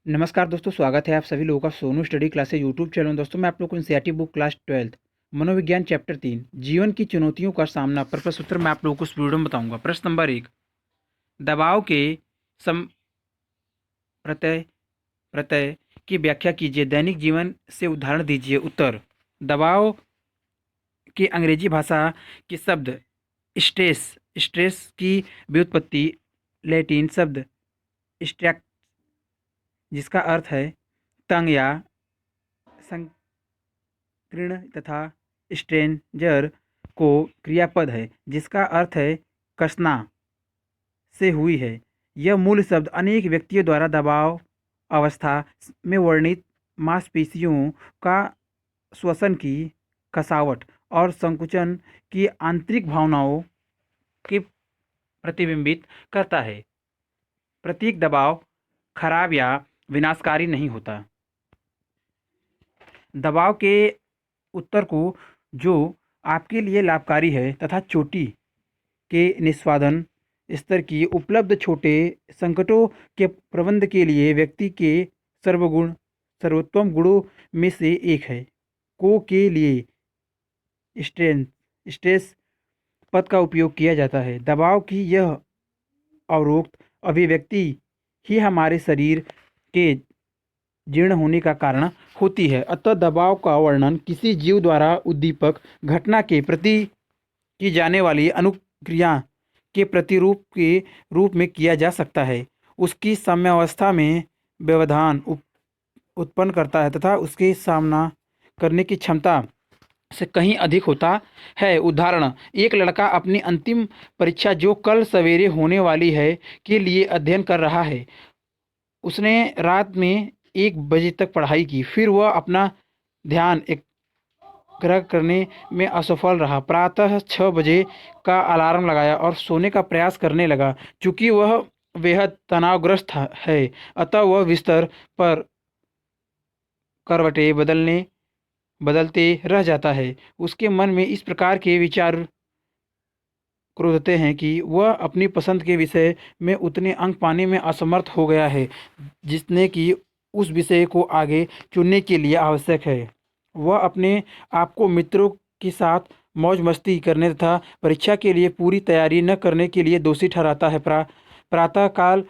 नमस्कार दोस्तों, स्वागत है आप सभी लोगों का Sonu study classes YouTube channel में। दोस्तों मैं आप लोग को एनसीईआरटी बुक क्लास 12 मनोविज्ञान चैप्टर 3 जीवन की चुनौतियों का सामना पर प्रश्न उत्तर मैं आप लोगों को इस वीडियो में बताऊंगा। प्रश्न नंबर 1, दबाव के सम प्रत्यय प्रत्यय की व्याख्या कीजिए। दैनिक जीवन से उदाहरण दीजिए। उत्तर, दबाव के अंग्रेजी भाषा के शब्द स्ट्रेस स्ट्रेस की व्युत्पत्ति लैटिन शब्द स्ट्रैक, जिसका अर्थ है तंग या संकीर्ण, तथा स्ट्रेंजर को क्रियापद है जिसका अर्थ है कसना से हुई है। यह मूल शब्द अनेक व्यक्तियों द्वारा दबाव अवस्था में वर्णित मांसपेशियों का श्वसन की कसावट और संकुचन की आंतरिक भावनाओं के प्रतिबिंबित करता है। प्रतीक दबाव खराब या विनाशकारी नहीं होता। दबाव के उत्तर को जो आपके लिए लाभकारी है तथा चोटी के निष्पादन स्तर की उपलब्ध छोटे संकटों के प्रबंध के लिए व्यक्ति के सर्वोत्तम गुणों में से एक है। को के लिए स्ट्रेस पद का उपयोग किया जाता है। दबाव की यह अवरोक्त अभिव्यक्ति ही हमारे शरीर के जीर्ण होने का कारण होती है। अतः दबाव का वर्णन किसी जीव द्वारा उद्दीपक घटना के प्रति की जाने वाली अनुक्रिया के प्रतिरूप के रूप में किया जा सकता है। उसकी साम्यावस्था में व्यवधान उत्पन्न करता है तथा उसके सामना करने की क्षमता से कहीं अधिक होता है। उदाहरण, एक लड़का अपनी अंतिम परीक्षा जो कल सवेरे होने वाली है के लिए अध्ययन कर रहा है। उसने रात में 1 बजे तक पढ़ाई की, फिर वह अपना ध्यान एकाग्र करने में असफल रहा। प्रातः 6 बजे का अलार्म लगाया और सोने का प्रयास करने लगा। चूंकि वह बेहद तनावग्रस्त है, अतः वह बिस्तर पर करवटें बदलते रह जाता है। उसके मन में इस प्रकार के विचार क्रोधते हैं कि वह अपनी पसंद के विषय में उतने अंक पाने में असमर्थ हो गया है जितने कि उस विषय को आगे चुनने के लिए आवश्यक है। वह अपने आप को मित्रों के साथ मौज मस्ती करने तथा परीक्षा के लिए पूरी तैयारी न करने के लिए दोषी ठहराता है। प्रातःकाल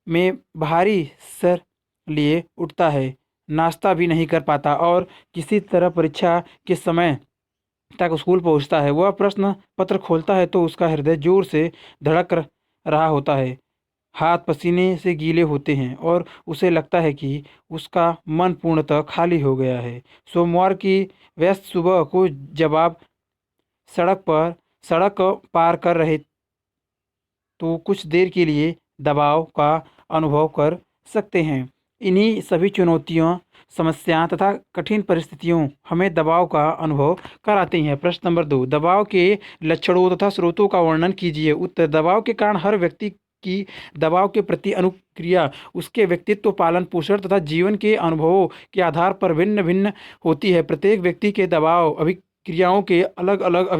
में भारी सर लिए उठता है, नाश्ता भी नहीं कर पाता और किसी तरह परीक्षा के समय तक स्कूल पहुंचता है। वह प्रश्न पत्र खोलता है तो उसका हृदय जोर से धड़क रहा होता है, हाथ पसीने से गीले होते हैं और उसे लगता है कि उसका मन पूर्णतः खाली हो गया है। सोमवार की व्यस्त सुबह को जब आप सड़क पार कर रहे तो कुछ देर के लिए दबाव का अनुभव कर सकते हैं। इन्हीं सभी चुनौतियों, समस्याएं तथा कठिन परिस्थितियों हमें दबाव का अनुभव कराती हैं। प्रश्न नंबर 2, दबाव के लक्षणों तथा स्रोतों का वर्णन कीजिए। उत्तर, दबाव के कारण हर व्यक्ति की दबाव के प्रति अनुक्रिया उसके व्यक्तित्व, पालन पोषण तथा जीवन के अनुभवों के आधार पर भिन्न भिन्न होती है। प्रत्येक व्यक्ति के दबाव अभिक्रियाओं के अलग अलग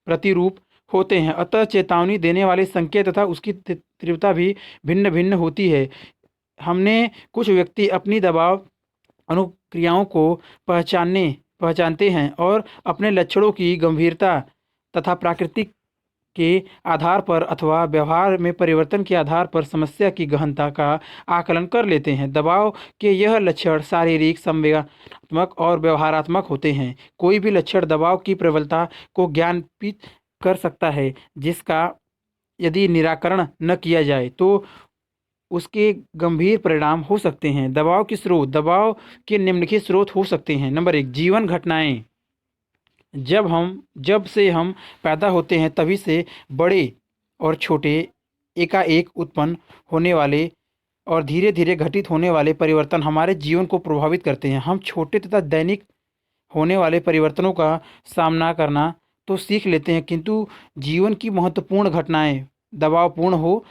प्रतिरूप होते हैं, अतः चेतावनी देने वाले संकेत तथा उसकी तीव्रता भी भिन्न भिन्न होती है। हमने कुछ व्यक्ति अपनी दबाव अनुक्रियाओं को पहचानते हैं और अपने लक्षणों की गंभीरता तथा प्राकृतिक के आधार पर अथवा व्यवहार में परिवर्तन के आधार पर समस्या की गहनता का आकलन कर लेते हैं। दबाव के यह लक्षण शारीरिक, संवेदनात्मक और व्यवहारात्मक होते हैं। कोई भी लक्षण दबाव की प्रबलता को ज्ञापित कर सकता है जिसका यदि निराकरण न किया जाए तो उसके गंभीर परिणाम हो सकते हैं। दबाव के स्रोत, दबाव के निम्नलिखित स्रोत हो सकते हैं। नंबर 1, जीवन घटनाएं। जब से हम पैदा होते हैं तभी से बड़े और छोटे एकाएक उत्पन्न होने वाले और धीरे धीरे घटित होने वाले परिवर्तन हमारे जीवन को प्रभावित करते हैं। हम छोटे तथा दैनिक होने वाले परिवर्तनों का सामना करना तो सीख लेते हैं, किंतु जीवन की महत्वपूर्ण घटनाएं दबावपूर्ण हो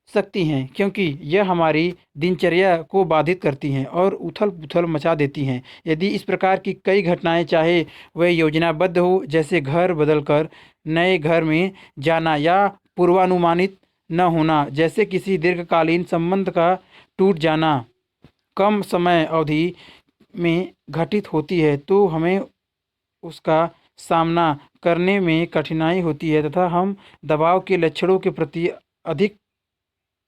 सकती हैं क्योंकि यह हमारी दिनचर्या को बाधित करती हैं और उथल पुथल मचा देती हैं। यदि इस प्रकार की कई घटनाएं, चाहे वह योजनाबद्ध हो जैसे घर बदलकर नए घर में जाना या पूर्वानुमानित न होना जैसे किसी दीर्घकालीन संबंध का टूट जाना, कम समय अवधि में घटित होती है तो हमें उसका सामना करने में कठिनाई होती है तथा हम दबाव के लक्षणों के प्रति अधिक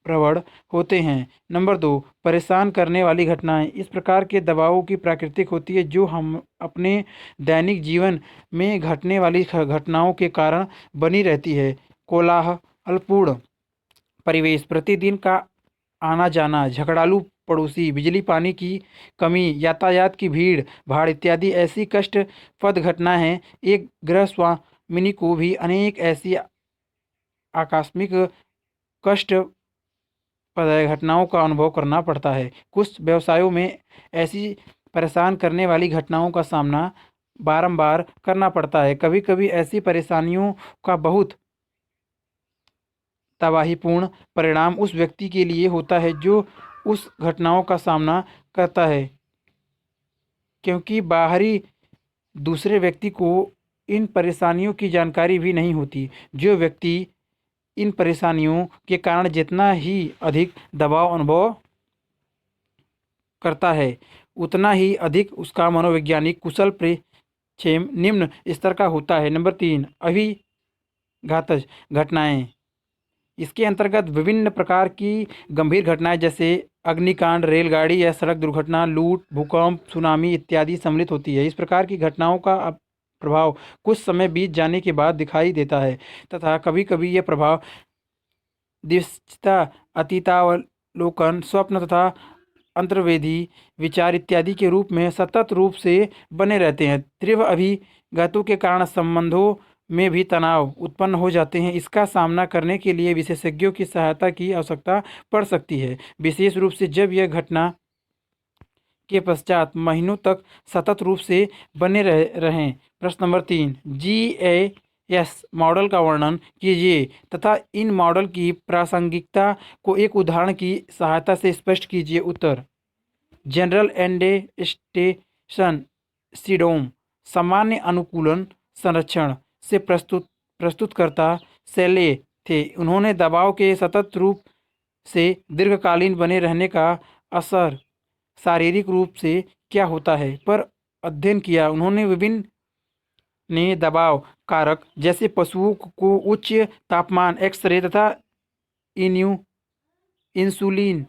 प्रवण होते हैं। नंबर 2, परेशान करने वाली घटनाएं। इस प्रकार के दबावों की प्राकृतिक होती है जो हम अपने दैनिक जीवन में घटने वाली घटनाओं के कारण बनी रहती है। कोलाहलपूर्ण परिवेश, प्रतिदिन का आना जाना, झगड़ालू पड़ोसी, बिजली पानी की कमी, यातायात की भीड़ भाड़ इत्यादि ऐसी कष्टप्रद घटनाएं हैं। एक गृहस्वामिनी को भी अनेक ऐसी आकस्मिक कष्ट घटनाओं का अनुभव करना पड़ता है। कुछ व्यवसायों में ऐसी परेशान करने वाली घटनाओं का सामना बारंबार करना पड़ता है। कभी कभी ऐसी परेशानियों का बहुत तबाहीपूर्ण परिणाम उस व्यक्ति के लिए होता है जो उस घटनाओं का सामना करता है, क्योंकि बाहरी दूसरे व्यक्ति को इन परेशानियों की जानकारी भी नहीं होती। जो व्यक्ति इन परेशानियों के कारण जितना ही अधिक दबाव अनुभव करता है उतना ही अधिक उसका मनोवैज्ञानिक कुशल प्रेक्षेम निम्न स्तर का होता है। नंबर 3, अभिघातज घटनाएं। इसके अंतर्गत विभिन्न प्रकार की गंभीर घटनाएं जैसे अग्निकांड, रेलगाड़ी या सड़क दुर्घटना, लूट, भूकंप, सुनामी इत्यादि सम्मिलित होती है। इस प्रकार की घटनाओं का प्रभाव कुछ समय बीत जाने के बाद दिखाई देता है तथा कभी कभी यह प्रभाव दृश्यता, अतीतावलोकन, स्वप्न तथा अंतर्वेदी विचार इत्यादि के रूप में सतत रूप से बने रहते हैं। तीव्र अभिघातों के कारण संबंधों में भी तनाव उत्पन्न हो जाते हैं। इसका सामना करने के लिए विशेषज्ञों की सहायता की आवश्यकता पड़ सकती है, विशेष रूप से जब यह घटना के पश्चात महीनों तक सतत रूप से बने रहें। प्रश्न नंबर 3, GAS मॉडल का वर्णन कीजिए तथा इन मॉडल की प्रासंगिकता को एक उदाहरण की सहायता से स्पष्ट कीजिए। उत्तर, जनरल एंडेस्टेशन सिंड्रोम सामान्य अनुकूलन संरक्षण से प्रस्तुतकर्ता शैले थे। उन्होंने दबाव के सतत रूप से दीर्घकालीन बने रहने का असर शारीरिक रूप से क्या होता है पर अध्ययन किया। उन्होंने विभिन्न ने दबाव कारक जैसे पशुओं को उच्च तापमान, एक्सरे तथा इंसुलिन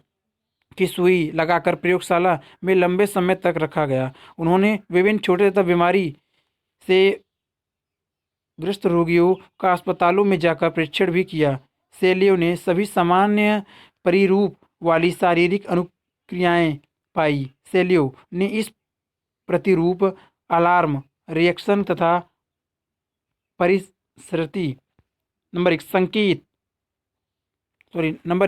की सुई लगाकर प्रयोगशाला में लंबे समय तक रखा गया। उन्होंने विभिन्न छोटे तथा बीमारी से ग्रस्त रोगियों का अस्पतालों में जाकर परीक्षण भी किया। शैलियों ने सभी सामान्य परिरूप वाली शारीरिक अनुक्रियाएं पाई। शैलियों ने इस प्रतिरूप, अलार्म रिएक्शन तथा परिसृति नंबर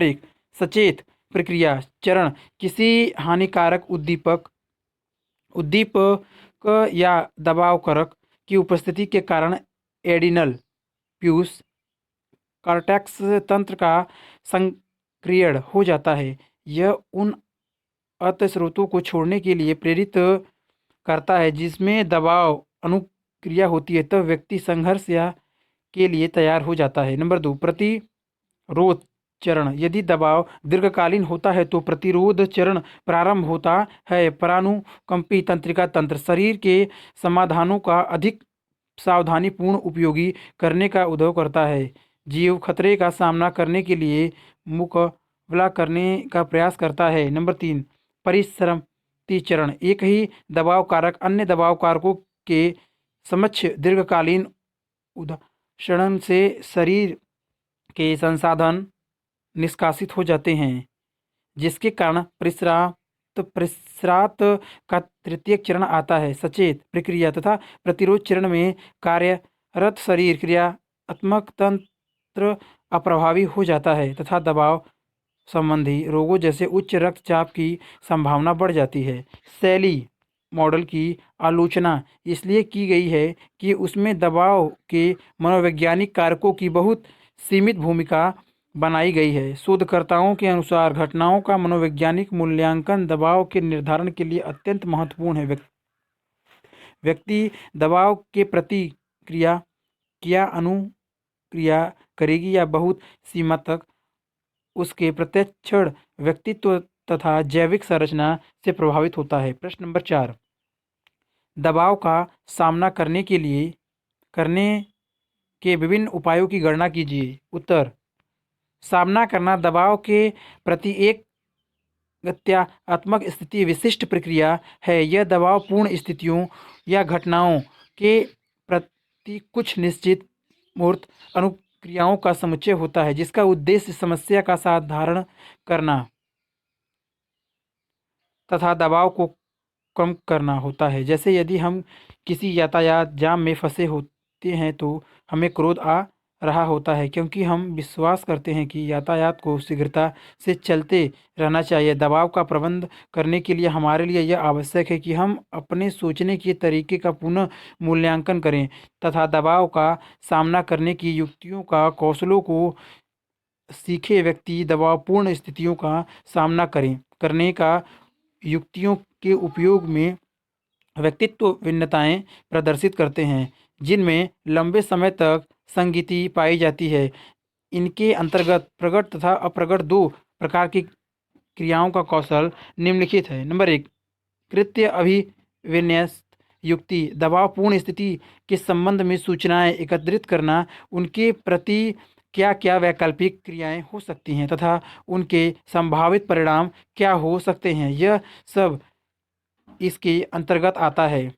1 सचेत प्रक्रिया चरण किसी हानिकारक उद्दीपक या दबाव कारक की उपस्थिति के कारण एडिनल प्यूस कॉर्टेक्स तंत्र का संक्रियण हो जाता है। यह उन अतस्रोतों को छोड़ने के लिए प्रेरित करता है जिसमें दबाव अनुक्रिया होती है, तब व्यक्ति संघर्ष या के लिए तैयार हो जाता है। नंबर 2, प्रतिरोध चरण। यदि दबाव दीर्घकालीन होता है तो प्रतिरोध चरण प्रारंभ होता है। परानुकंपी तंत्रिका तंत्र शरीर के समाधानों का अधिक सावधानीपूर्ण उपयोगी करने का उद्योग करता है। जीव खतरे का सामना करने के लिए मुकाबला करने का प्रयास करता है। नंबर 3, परिसरती चरण। एक ही दबाव कारक अन्य दबाव कारकों के समक्ष दीर्घकालीन उदाहरण से शरीर के संसाधन निष्कासित हो जाते हैं, जिसके कारण परिसरात का तृतीयक चरण आता है। सचेत प्रक्रिया तथा प्रतिरोध चरण में कार्यरत शरीर क्रियात्मक तंत्र अप्रभावी हो जाता है तथा दबाव संबंधी रोगों जैसे उच्च रक्तचाप की संभावना बढ़ जाती है। शैली मॉडल की आलोचना इसलिए की गई है कि उसमें दबाव के मनोवैज्ञानिक कारकों की बहुत सीमित भूमिका बनाई गई है। शोधकर्ताओं के अनुसार घटनाओं का मनोवैज्ञानिक मूल्यांकन दबाव के निर्धारण के लिए अत्यंत महत्वपूर्ण है। व्यक्ति दबाव के प्रति क्या अनुक्रिया करेगी या बहुत सीमा तक उसके प्रत्यक्ष व्यक्तित्व तथा जैविक संरचना से प्रभावित होता है। प्रश्न नंबर 4, दबाव का सामना करने के विभिन्न उपायों की गणना कीजिए। उत्तर, सामना करना दबाव के प्रति एक गत्यात्मक स्थिति विशिष्ट प्रक्रिया है। यह दबाव पूर्ण स्थितियों या घटनाओं के प्रति कुछ निश्चित मूर्त अनुक्रियाओं का समुच्चय होता है, जिसका उद्देश्य समस्या का साधारण करना तथा दबाव को कम करना होता है। जैसे यदि हम किसी यातायात जाम में फंसे होते हैं तो हमें क्रोध आ रहा होता है, क्योंकि हम विश्वास करते हैं कि यातायात को शीघ्रता से चलते रहना चाहिए। दबाव का प्रबंध करने के लिए हमारे लिए यह आवश्यक है कि हम अपने सोचने के तरीके का पुनः मूल्यांकन करें तथा दबाव का सामना करने की युक्तियों का कौशलों को सीखे। व्यक्ति दबावपूर्ण स्थितियों का सामना करने का युक्तियों के उपयोग में व्यक्तित्व भिन्नताएं प्रदर्शित करते हैं, जिनमें लंबे समय तक संगति पाई जाती है। इनके अंतर्गत प्रकट तथा अप्रकट दो प्रकार की क्रियाओं का कौशल निम्नलिखित है। नंबर 1, कृत्य अभिविन्यस्त युक्ति, दबावपूर्ण स्थिति के संबंध में सूचनाएं एकत्रित करना, उनके प्रति क्या क्या वैकल्पिक क्रियाएं हो सकती हैं तथा उनके संभावित परिणाम क्या हो सकते हैं, यह सब इसके अंतर्गत आता है।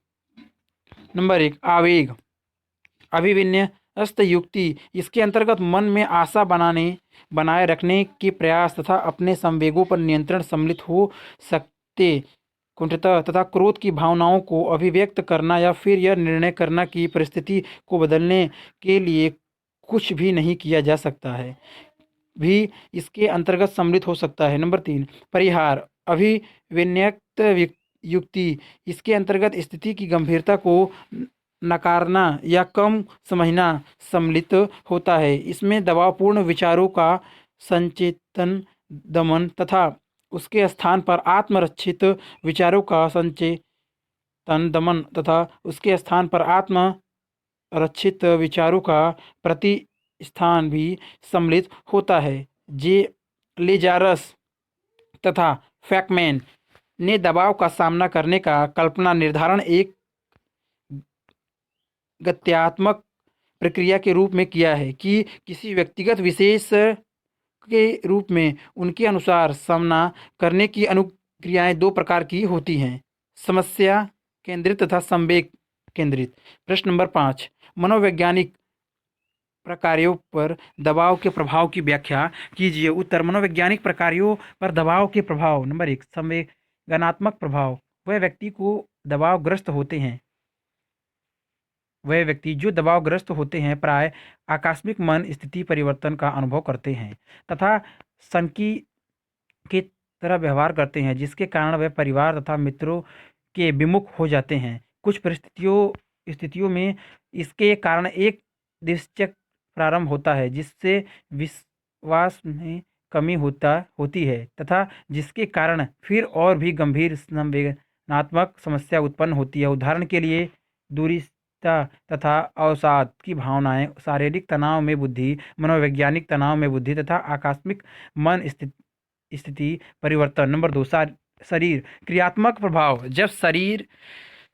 नंबर 1, आवेग अभिविन्यस्त युक्ति, इसके अंतर्गत मन में आशा बनाए रखने के प्रयास तथा अपने संवेगों पर नियंत्रण सम्मिलित हो सकते कुंठिता तथा क्रोध की भावनाओं को अभिव्यक्त करना या फिर यह निर्णय करना कि परिस्थिति को बदलने के लिए कुछ भी नहीं किया जा सकता है, भी इसके अंतर्गत सम्मिलित हो सकता है। नंबर 3, परिहार अभिविन्यक्त युक्ति, इसके अंतर्गत स्थिति की गंभीरता को नकारना या कम समझना सम्मिलित होता है। इसमें दबावपूर्ण विचारों का संचेतन दमन तथा उसके स्थान पर आत्मरक्षित विचारों का संचेतन दमन तथा उसके स्थान पर आत्मरक्षित विचारों का प्रतिस्थान भी सम्मिलित होता है। लेजारस तथा फैकमैन ने दबाव का सामना करने का कल्पना निर्धारण एक गत्यात्मक प्रक्रिया के रूप में किया है कि किसी व्यक्तिगत विशेष के रूप में उनके अनुसार सामना करने की अनुक्रियाएं दो प्रकार की होती हैं, समस्या केंद्रित तथा संवेग केंद्रित। प्रश्न नंबर 5, मनोवैज्ञानिक प्रकारों पर दबाव के प्रभाव की व्याख्या कीजिए। उत्तर, मनोवैज्ञानिक प्रकारों पर दबाव के प्रभाव। नंबर 1, संवेदनात्मक प्रभाव, वह व्यक्ति जो दबावग्रस्त होते हैं प्राय आकस्मिक मन स्थिति परिवर्तन का अनुभव करते हैं तथा सनकी की तरह व्यवहार करते हैं, जिसके कारण वे परिवार तथा मित्रों के विमुख हो जाते हैं। कुछ स्थितियों में इसके कारण एक निश्चक प्रारंभ होता है, जिससे विश्वास में कमी होती है तथा जिसके कारण फिर और भी गंभीर संवेदनात्मक समस्या उत्पन्न होती है। उदाहरण के लिए दूरी तथा अवसाद की भावनाएं, शारीरिक तनाव में वृद्धि, मनोवैज्ञानिक तनाव में वृद्धि तथा आकस्मिक मन स्थिति परिवर्तन। नंबर 2, शरीर क्रियात्मक प्रभाव, जब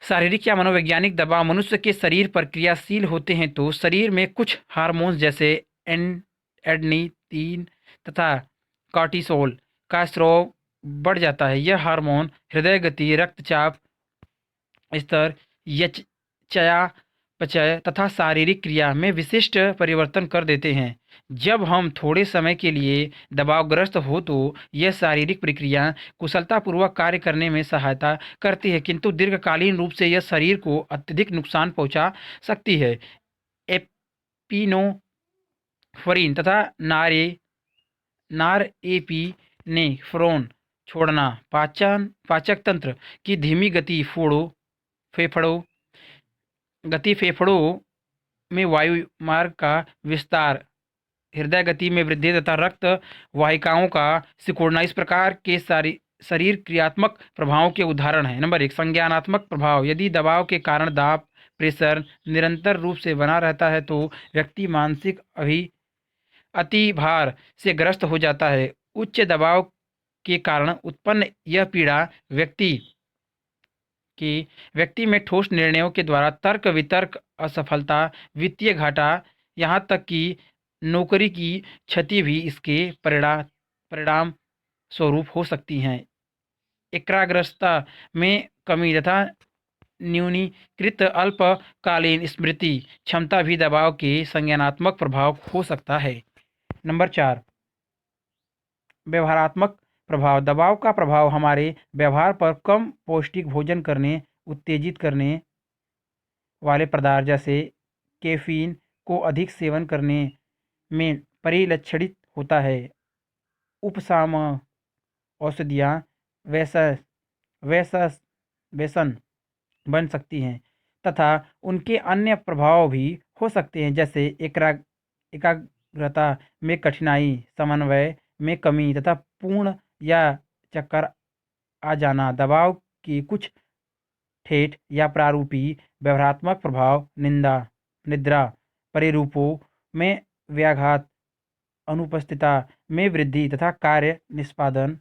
शारीरिक या मनोवैज्ञानिक दबाव मनुष्य के शरीर पर क्रियाशील होते हैं तो शरीर में कुछ हार्मोन्स जैसे एडेनिन तथा कॉर्टिसोल का स्राव बढ़ जाता है। यह हार्मोन हृदय गति, रक्तचाप स्तर, चयापचय तथा शारीरिक क्रिया में विशिष्ट परिवर्तन कर देते हैं। जब हम थोड़े समय के लिए दबावग्रस्त हो तो यह शारीरिक प्रक्रिया कुशलतापूर्वक कार्य करने में सहायता करती है, किंतु दीर्घकालीन रूप से यह शरीर को अत्यधिक नुकसान पहुंचा सकती है। एपिनेफ्रिन तथा नॉरएपिनेफ्रेन छोड़ना पाचक तंत्र की धीमी गति, फेफड़ों में वायु मार्ग का विस्तार, हृदय गति में वृद्धि तथा रक्त वाहिकाओं का सिकुड़ना इस प्रकार के शरीर क्रियात्मक प्रभावों के उदाहरण हैं। नंबर 1, संज्ञानात्मक प्रभाव, यदि दबाव के कारण दाब प्रेशर निरंतर रूप से बना रहता है तो व्यक्ति मानसिक अतिभार से ग्रस्त हो जाता है। उच्च दबाव के कारण उत्पन्न यह पीड़ा व्यक्ति में ठोस निर्णयों के द्वारा तर्क वितर्क असफलता, वित्तीय घाटा, यहाँ तक कि नौकरी की क्षति भी इसके परिणाम स्वरूप हो सकती हैं। एकाग्रता में कमी तथा न्यूनीकृत अल्पकालीन स्मृति क्षमता भी दबाव के संज्ञानात्मक प्रभाव हो सकता है। नंबर 4, व्यवहारात्मक प्रभाव। दबाव का प्रभाव हमारे व्यवहार पर कम पौष्टिक भोजन करने, उत्तेजित करने वाले पदार्थ जैसे कैफीन को अधिक सेवन करने में परिलक्षित होता है। उपशम औषधियाँ वैसा वैसा व्यसन बन सकती हैं तथा उनके अन्य प्रभाव भी हो सकते हैं, जैसे एकाग्रता में कठिनाई, समन्वय में कमी तथा पूर्ण या चक्कर आ जाना। दबाव के कुछ ठेठ या प्रारूपी व्यवहारात्मक प्रभाव निद्रा परिरूपों में व्याघात, अनुपस्थितता में वृद्धि तथा कार्य निष्पादन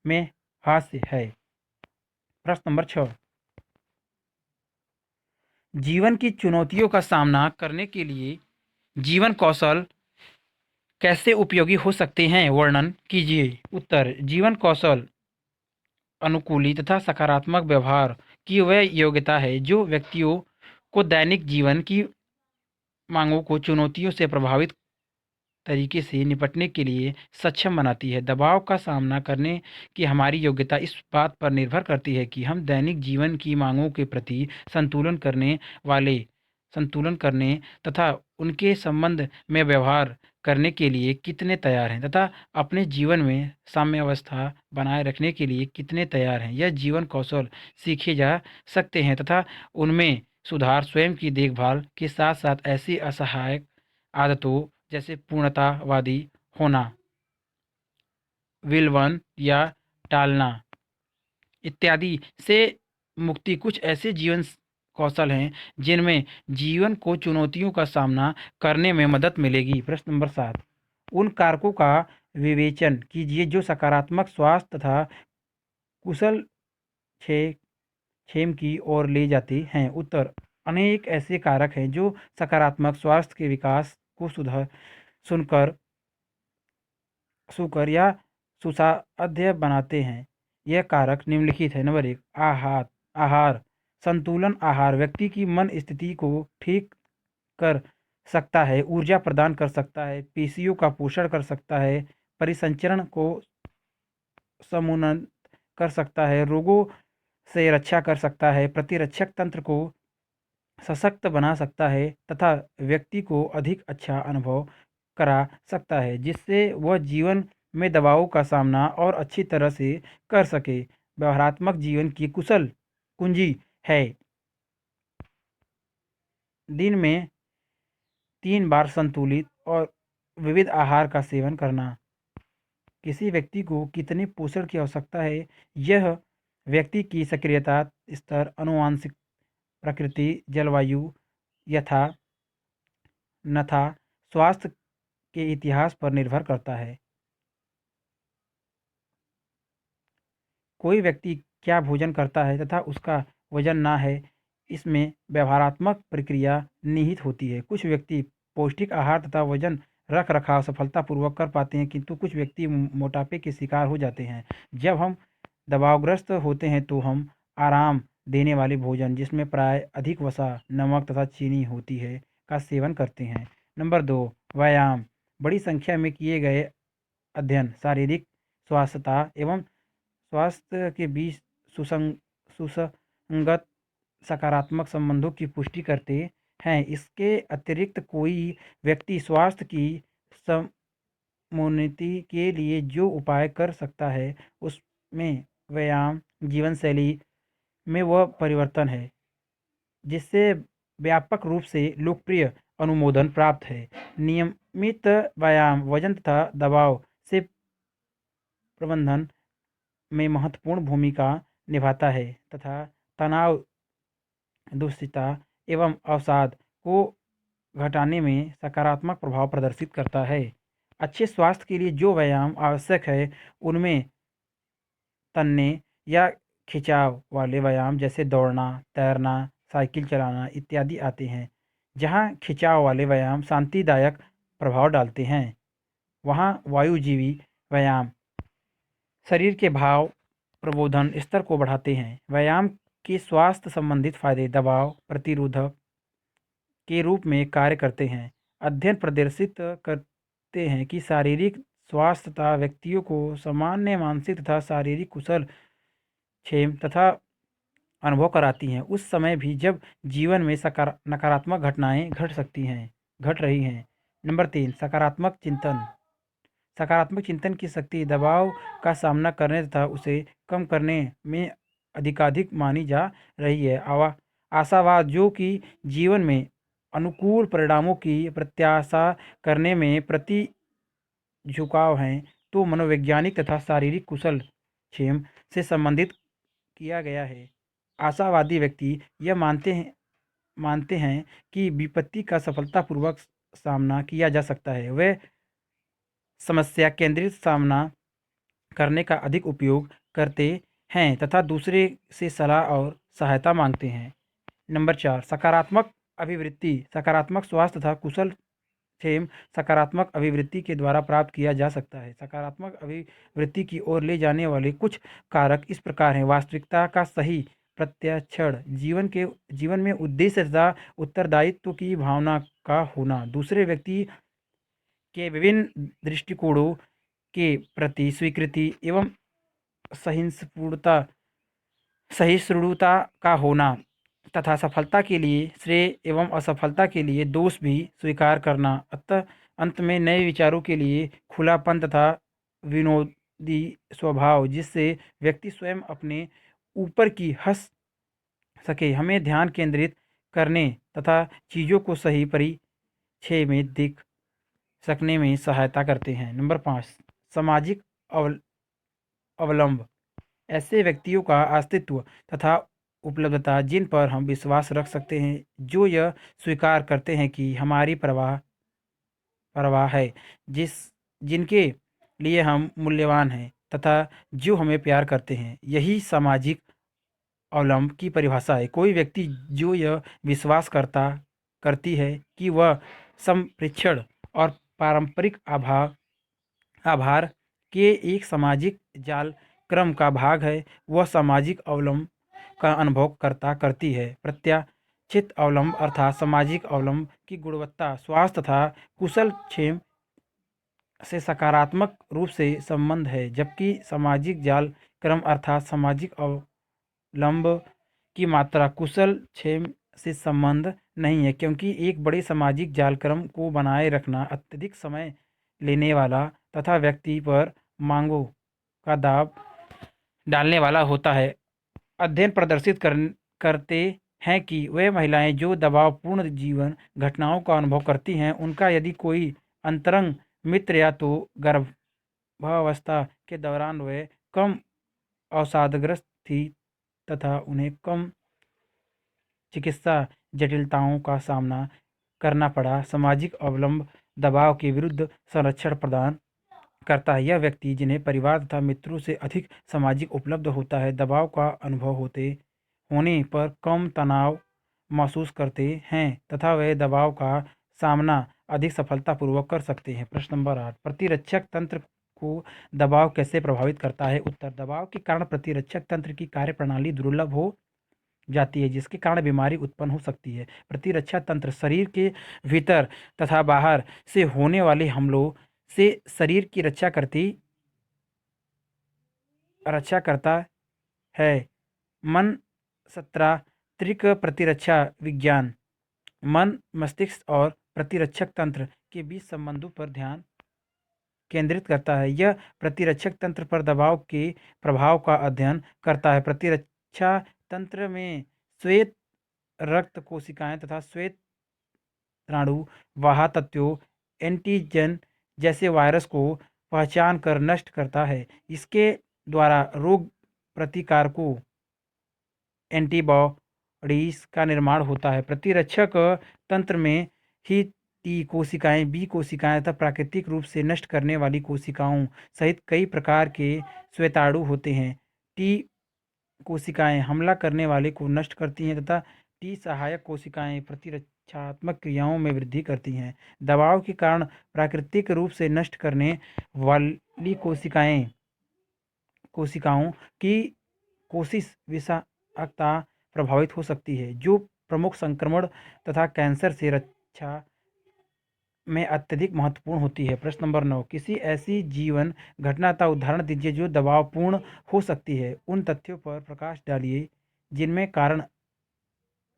में हास्य है। प्रश्न नंबर 6, जीवन की चुनौतियों का सामना करने के लिए जीवन कौशल कैसे उपयोगी हो सकते हैं, वर्णन कीजिए। उत्तर, जीवन कौशल अनुकूली तथा सकारात्मक व्यवहार की वह योग्यता है जो व्यक्तियों को दैनिक जीवन की मांगों को चुनौतियों से प्रभावित तरीके से निपटने के लिए सक्षम बनाती है। दबाव का सामना करने की हमारी योग्यता इस बात पर निर्भर करती है कि हम दैनिक जीवन की मांगों के प्रति संतुलन करने तथा उनके संबंध में व्यवहार करने के लिए कितने तैयार हैं तथा अपने जीवन में साम्यावस्था बनाए रखने के लिए कितने तैयार हैं। यह जीवन कौशल सीखे जा सकते हैं तथा उनमें सुधार स्वयं की देखभाल के साथ साथ ऐसी असहायक आदतों जैसे पूर्णतावादी होना, विलवन या टालना इत्यादि से मुक्ति कुछ ऐसे जीवन कौशल हैं जिनमें जीवन को चुनौतियों का सामना करने में मदद मिलेगी। प्रश्न नंबर 7, उन कारकों का विवेचन कीजिए जो सकारात्मक स्वास्थ्य तथा कुशल क्षेम की ओर ले जाते हैं। उत्तर, अनेक ऐसे कारक हैं जो सकारात्मक स्वास्थ्य के विकास को सुनकर सुकर या सुसाध्य बनाते हैं। यह कारक निम्नलिखित है। नंबर 1, आहार संतुलन आहार व्यक्ति की मन स्थिति को ठीक कर सकता है, ऊर्जा प्रदान कर सकता है, पेशियों का पोषण कर सकता है, परिसंचरण को समुन्नत कर सकता है, रोगों से रक्षा कर सकता है, प्रतिरक्षक तंत्र को सशक्त बना सकता है तथा व्यक्ति को अधिक अच्छा अनुभव करा सकता है जिससे वह जीवन में दबावों का सामना और अच्छी तरह से कर सके। व्यवहारात्मक जीवन की कुशल कुंजी है दिन में 3 बार संतुलित और विविध आहार का सेवन करना। किसी व्यक्ति को कितने पोषण की आवश्यकता है यह व्यक्ति की सक्रियता स्तर, आनुवंशिक प्रकृति, जलवायु यथा नथा स्वास्थ्य के इतिहास पर निर्भर करता है। कोई व्यक्ति क्या भोजन करता है तथा उसका वजन ना है, इसमें व्यवहारात्मक प्रक्रिया निहित होती है। कुछ व्यक्ति पौष्टिक आहार तथा वजन रख रखाव सफलतापूर्वक कर पाते हैं, किंतु कुछ व्यक्ति मोटापे के शिकार हो जाते हैं। जब हम दबावग्रस्त होते हैं तो हम आराम देने वाले भोजन जिसमें प्राय अधिक वसा, नमक तथा चीनी होती है का सेवन करते हैं। नंबर 2, व्यायाम बड़ी संख्या में किए गए अध्ययन शारीरिक स्वास्थ्यता एवं स्वास्थ्य के बीच सुसंगत सकारात्मक संबंधों की पुष्टि करते हैं। इसके अतिरिक्त कोई व्यक्ति स्वास्थ्य की समुन्नति के लिए जो उपाय कर सकता है उसमें व्यायाम जीवन शैली में वह परिवर्तन है जिससे व्यापक रूप से लोकप्रिय अनुमोदन प्राप्त है। नियमित व्यायाम वजन तथा दबाव से प्रबंधन में महत्वपूर्ण भूमिका निभाता है तथा तनाव, दुश्चिंता एवं अवसाद को घटाने में सकारात्मक प्रभाव प्रदर्शित करता है। अच्छे स्वास्थ्य के लिए जो व्यायाम आवश्यक है उनमें तनने या खिंचाव वाले व्यायाम जैसे दौड़ना, तैरना, साइकिल चलाना इत्यादि आते हैं। जहाँ खिंचाव वाले व्यायाम शांतिदायक प्रभाव डालते हैं, वहाँ वायुजीवी व्यायाम शरीर के भाव प्रबोधन स्तर को बढ़ाते हैं। व्यायाम के स्वास्थ्य संबंधित फायदे दबाव प्रतिरोधक के रूप में कार्य करते हैं। अध्ययन प्रदर्शित करते हैं कि शारीरिक स्वास्थ्य तथा व्यक्तियों को सामान्य मानसिक तथा शारीरिक कुशल क्षेम तथा अनुभव कराती हैं उस समय भी जब जीवन में नकारात्मक घटनाएं घट रही हैं। नंबर 3, सकारात्मक चिंतन। सकारात्मक चिंतन की शक्ति दबाव का सामना करने तथा उसे कम करने में अधिकाधिक मानी जा रही है। आशावाद जो कि जीवन में अनुकूल परिणामों की प्रत्याशा करने में प्रति झुकाव हैं, तो मनोवैज्ञानिक तथा शारीरिक कुशल क्षेम से संबंधित किया गया है। आशावादी व्यक्ति यह मानते हैं कि विपत्ति का सफलतापूर्वक सामना किया जा सकता है। वे समस्या केंद्रित सामना करने का अधिक उपयोग करते हैं तथा दूसरे से सलाह और सहायता मांगते हैं। नंबर 4, सकारात्मक अभिवृत्ति। सकारात्मक स्वास्थ्य तथा कुशल क्षेम सकारात्मक अभिवृत्ति के द्वारा प्राप्त किया जा सकता है। सकारात्मक अभिवृत्ति की ओर ले जाने वाले कुछ कारक इस प्रकार हैं। वास्तविकता का सही प्रत्याक्षण, जीवन में उद्देश्य तथा उत्तरदायित्व की भावना का होना, दूसरे व्यक्ति के विभिन्न दृष्टिकोणों के प्रति स्वीकृति एवं सहिष्णुता सहिष्णुता का होना तथा सफलता के लिए श्रेय एवं असफलता के लिए दोष भी स्वीकार करना। अंत में नए विचारों के लिए खुलापन तथा विनोदी स्वभाव जिससे व्यक्ति स्वयं अपने ऊपर की हंस सके, हमें ध्यान केंद्रित करने तथा चीज़ों को सही परिप्रेक्ष्य में देख सकने में सहायता करते हैं। नंबर 5, सामाजिक अवलंब। ऐसे व्यक्तियों का अस्तित्व तथा उपलब्धता जिन पर हम विश्वास रख सकते हैं, जो यह स्वीकार करते हैं कि हमारी परवाह है, जिनके लिए हम मूल्यवान हैं तथा जो हमें प्यार करते हैं, यही सामाजिक अवलंब की परिभाषा है। कोई व्यक्ति जो यह विश्वास करती है कि वह संप्रेषण और पारंपरिक आभार के एक सामाजिक जाल क्रम का भाग है, वह सामाजिक अवलंब का अनुभव करती है। प्रत्याशित अवलंब अर्थात सामाजिक अवलंब की गुणवत्ता स्वास्थ्य तथा कुशल क्षेम से सकारात्मक रूप से संबंध है, जबकि सामाजिक जाल क्रम अर्थात सामाजिक अवलंब की मात्रा कुशल क्षेम से संबंध नहीं है, क्योंकि एक बड़े सामाजिक जालक्रम को बनाए रखना अत्यधिक समय लेने वाला तथा व्यक्ति पर मांगों का दाब डालने वाला होता है। अध्ययन प्रदर्शित करते हैं कि वे महिलाएं जो दबावपूर्ण जीवन घटनाओं का अनुभव करती हैं, उनका यदि कोई अंतरंग मित्र या तो गर्भावस्था के दौरान वे कम अवसादग्रस्त थी तथा उन्हें कम चिकित्सा जटिलताओं का सामना करना पड़ा। सामाजिक अवलंब दबाव के विरुद्ध संरक्षण प्रदान करता है। यह व्यक्ति जिन्हें परिवार तथा मित्रों से अधिक सामाजिक उपलब्ध होता है, दबाव का अनुभव होने पर कम तनाव महसूस करते हैं तथा वे दबाव का सामना अधिक सफलतापूर्वक कर सकते हैं। प्रश्न नंबर 8, प्रतिरक्षक तंत्र को दबाव कैसे प्रभावित करता है? उत्तर, दबाव के कारण प्रतिरक्षक तंत्र की कार्यप्रणाली दुर्बल हो जाती है, जिसके कारण बीमारी उत्पन्न हो सकती है। प्रतिरक्षा तंत्र शरीर के भीतर तथा बाहर से होने वाले हमलों से शरीर की रक्षा करता है। मनस्तात्त्विक प्रतिरक्षा विज्ञान मन, मस्तिष्क और प्रतिरक्षक तंत्र के बीच संबंधों पर ध्यान केंद्रित करता है। यह प्रतिरक्षक तंत्र पर दबाव के प्रभाव का अध्ययन करता है। प्रतिरक्षा तंत्र में श्वेत रक्त कोशिकाएं तथा श्वेत रणाणु बाह्य तत्वों एंटीजन जैसे वायरस को पहचान कर नष्ट करता है। इसके द्वारा रोग प्रतिकारकों एंटीबॉडीज का निर्माण होता है। प्रतिरक्षक तंत्र में ही टी कोशिकाएं, बी कोशिकाएं तथा प्राकृतिक रूप से नष्ट करने वाली कोशिकाओं सहित कई प्रकार के श्वेताणु होते हैं। टी कोशिकाएं हमला करने वाले को नष्ट करती हैं तथा टी सहायक कोशिकाएं प्रतिरक्षात्मक क्रियाओं में वृद्धि करती हैं। दबाव के कारण प्राकृतिक रूप से नष्ट करने वाली कोशिकाओं की कोशिश विषाक्तता प्रभावित हो सकती है, जो प्रमुख संक्रमण तथा कैंसर से रक्षा में अत्यधिक महत्वपूर्ण होती है। प्रश्न नंबर 9, किसी ऐसी जीवन घटना का उदाहरण दीजिए जो दबावपूर्ण हो सकती है। उन तथ्यों पर प्रकाश डालिए जिनमें कारण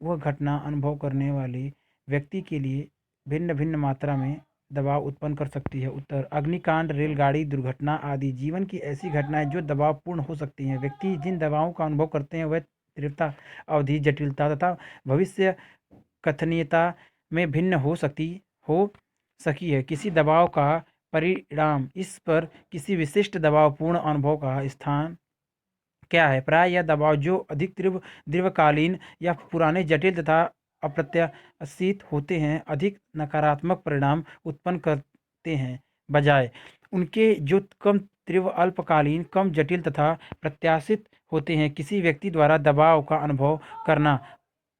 वह घटना अनुभव करने वाले व्यक्ति के लिए भिन्न भिन्न मात्रा में दबाव उत्पन्न कर सकती है। उत्तर, अग्निकांड, रेलगाड़ी दुर्घटना आदि जीवन की ऐसी घटनाएं जो दबावपूर्ण हो सकती हैं। व्यक्ति जिन दबावों का अनुभव करते हैं वह तीव्रता, अवधि, जटिलता तथा भविष्य कथनीयता में भिन्न हो सकी है। किसी दबाव का परिणाम, इस पर किसी विशिष्ट दबावपूर्ण अनुभव का स्थान क्या है। प्राय यह दबाव जो अधिक दीर्घकालीन या पुराने, जटिल तथा अप्रत्याशित होते हैं, अधिक नकारात्मक परिणाम उत्पन्न करते हैं, बजाय उनके जो कम तीव्र, अल्पकालीन, कम जटिल तथा प्रत्याशित होते हैं। किसी व्यक्ति द्वारा दबाव का अनुभव करना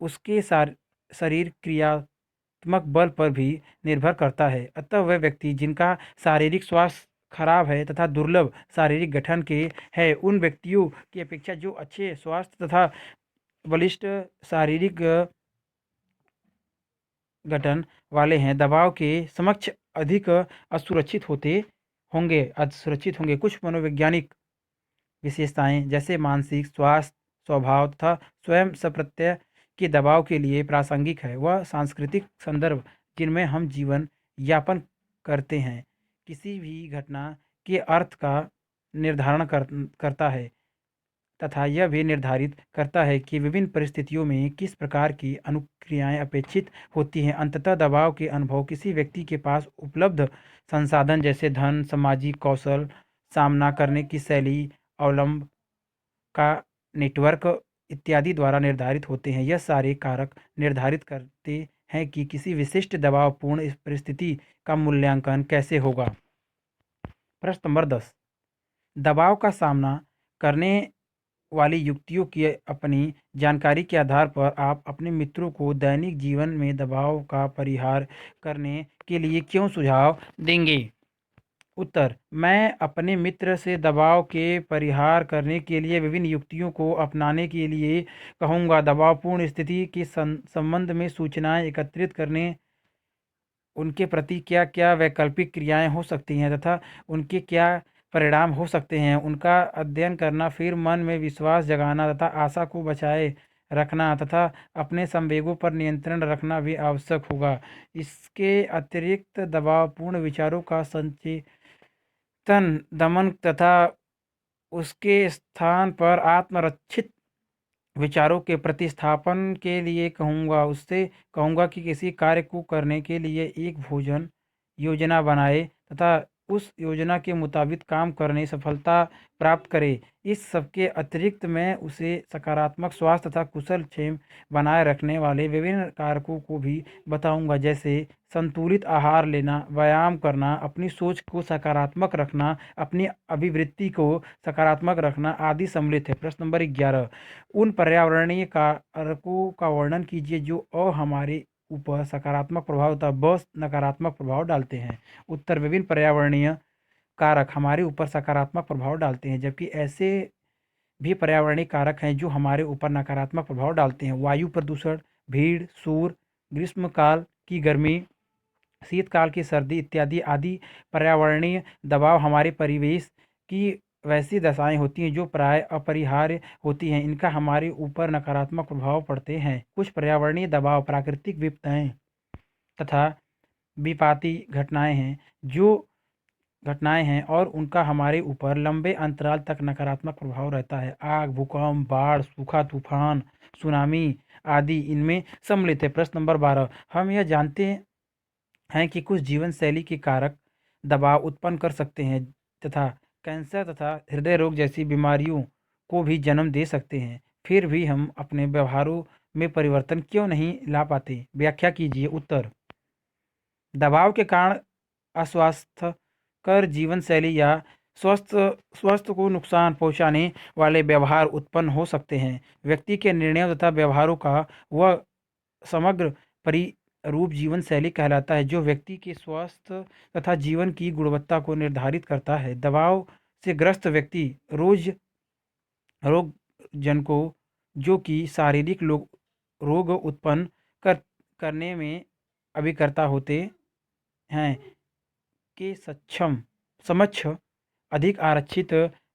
उसके शरीर क्रियात्मक बल पर भी निर्भर करता है। अतः वह व्यक्ति जिनका शारीरिक स्वास्थ्य खराब है तथा दुर्लभ शारीरिक गठन के है, उन व्यक्तियों की अपेक्षा जो अच्छे स्वास्थ्य तथा बलिष्ठ शारीरिक गठन वाले हैं, दबाव के समक्ष अधिक असुरक्षित होंगे। कुछ मनोवैज्ञानिक विशेषताएं जैसे मानसिक स्वास्थ्य, स्वभाव तथा स्वयं सप्रत्यय के दबाव के लिए प्रासंगिक है। वह सांस्कृतिक संदर्भ जिनमें हम जीवन यापन करते हैं किसी भी घटना के अर्थ का निर्धारण करता है तथा यह भी निर्धारित करता है कि विभिन्न परिस्थितियों में किस प्रकार की अनुक्रियाएं अपेक्षित होती हैं। अंततः दबाव के अनुभव किसी व्यक्ति के पास उपलब्ध संसाधन जैसे धन, सामाजिक कौशल, सामना करने की शैली, अवलंब का नेटवर्क इत्यादि द्वारा निर्धारित होते हैं। यह सारे कारक निर्धारित करते हैं कि किसी विशिष्ट दबावपूर्ण इस परिस्थिति का मूल्यांकन कैसे होगा। प्रश्न नंबर 10, दबाव का सामना करने वाली युक्तियों की अपनी जानकारी के आधार पर आप अपने मित्रों को दैनिक जीवन में दबाव का परिहार करने के लिए क्यों सुझाव देंगे। उत्तर, मैं अपने मित्र से दबाव के परिहार करने के लिए विभिन्न युक्तियों को अपनाने के लिए कहूँगा। दबावपूर्ण स्थिति के संबंध में सूचनाएं एकत्रित करने, उनके प्रति क्या क्या वैकल्पिक क्रियाएं हो सकती हैं तथा उनके क्या परिणाम हो सकते हैं, उनका अध्ययन करना, फिर मन में विश्वास जगाना तथा आशा को बचाए रखना तथा अपने संवेगों पर नियंत्रण रखना भी आवश्यक होगा। इसके अतिरिक्त दबावपूर्ण विचारों का संचेतन दमन तथा उसके स्थान पर आत्मरक्षित विचारों के प्रतिस्थापन के लिए कहूँगा। उससे कहूँगा कि किसी कार्य को करने के लिए एक भोजन योजना बनाए तथा उस योजना के मुताबिक काम करने सफलता प्राप्त करे। इस सबके अतिरिक्त मैं उसे सकारात्मक स्वास्थ्य तथा कुशल क्षेम बनाए रखने वाले विभिन्न कारकों को भी बताऊंगा, जैसे संतुलित आहार लेना, व्यायाम करना, अपनी सोच को सकारात्मक रखना, अपनी अभिवृत्ति को सकारात्मक रखना आदि सम्मिलित है। प्रश्न नंबर 11, उन पर्यावरणीय कारकों का वर्णन कीजिए जो हमारे ऊपर सकारात्मक प्रभाव तथा ब नकारात्मक प्रभाव डालते हैं। उत्तर, विभिन्न पर्यावरणीय कारक हमारे ऊपर सकारात्मक प्रभाव डालते हैं, जबकि ऐसे भी पर्यावरणीय कारक हैं जो हमारे ऊपर नकारात्मक प्रभाव डालते हैं। वायु प्रदूषण, भीड़, शोर, ग्रीष्मकाल की गर्मी, शीतकाल की सर्दी इत्यादि आदि पर्यावरणीय दबाव हमारे परिवेश की वैसी दशाएं होती हैं जो प्राय अपरिहार्य होती हैं। इनका हमारे ऊपर नकारात्मक प्रभाव पड़ते हैं। कुछ पर्यावरणीय दबाव प्राकृतिक विपदाएं तथा विपाती घटनाएं हैं और उनका हमारे ऊपर लंबे अंतराल तक नकारात्मक प्रभाव रहता है। आग, भूकंप, बाढ़, सूखा, तूफान, सुनामी आदि इनमें सम्मिलित है। प्रश्न नंबर 12, हम यह जानते हैं कि कुछ जीवन शैली के कारक दबाव उत्पन्न कर सकते हैं तथा कैंसर तथा हृदय रोग जैसी बीमारियों को भी जन्म दे सकते हैं। फिर भी हम अपने व्यवहारों में परिवर्तन क्यों नहीं ला पाते, व्याख्या कीजिए। उत्तर, दबाव के कारण अस्वास्थ्यकर जीवन शैली या स्वस्थ स्वास्थ्य को नुकसान पहुंचाने वाले व्यवहार उत्पन्न हो सकते हैं। व्यक्ति के निर्णयों तथा व्यवहारों का वह समग्र परिरूप जीवन शैली कहलाता है, जो व्यक्ति के स्वास्थ्य तथा जीवन की गुणवत्ता को निर्धारित करता है। दबाव से ग्रस्त व्यक्ति रोज रोग जनकों, जो कि शारीरिक रोग उत्पन्न कर करने में अभिकर्ता होते हैं, के समक्ष अधिक आरक्षित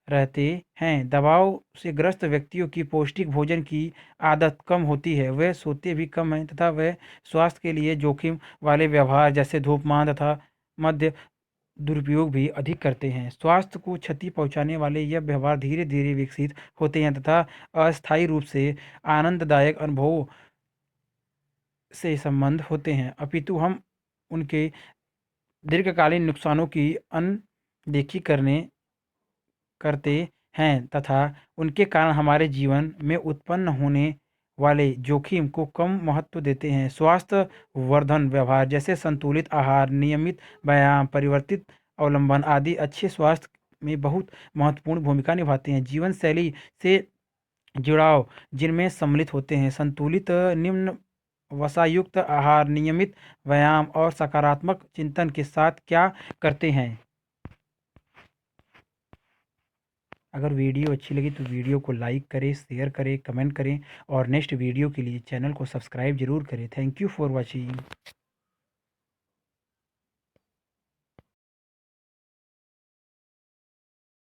रहते हैं। दबाव से ग्रस्त व्यक्तियों की पौष्टिक भोजन की आदत कम होती है, वे सोते भी कम हैं तथा वे स्वास्थ्य के लिए जोखिम वाले व्यवहार जैसे धूम्रपान तथा मद्य दुरुपयोग भी अधिक करते हैं। स्वास्थ्य को क्षति पहुंचाने वाले यह व्यवहार धीरे धीरे विकसित होते हैं तथा अस्थायी रूप से आनंददायक अनुभवों से संबंध होते हैं, अपितु हम उनके दीर्घकालीन नुकसानों की अनदेखी करते हैं तथा उनके कारण हमारे जीवन में उत्पन्न होने वाले जोखिम को कम महत्व देते हैं। स्वास्थ्य वर्धन व्यवहार जैसे संतुलित आहार, नियमित व्यायाम, परिवर्तित अवलंबन आदि अच्छे स्वास्थ्य में बहुत महत्वपूर्ण भूमिका निभाते हैं। जीवन शैली से जुड़ाव जिनमें सम्मिलित होते हैं संतुलित निम्न वसायुक्त आहार, नियमित व्यायाम और सकारात्मक चिंतन के साथ क्या करते हैं। अगर वीडियो अच्छी लगी तो वीडियो को लाइक करें, शेयर करें, कमेंट करें और नेक्स्ट वीडियो के लिए चैनल को सब्सक्राइब जरूर करें। Thank you for watching.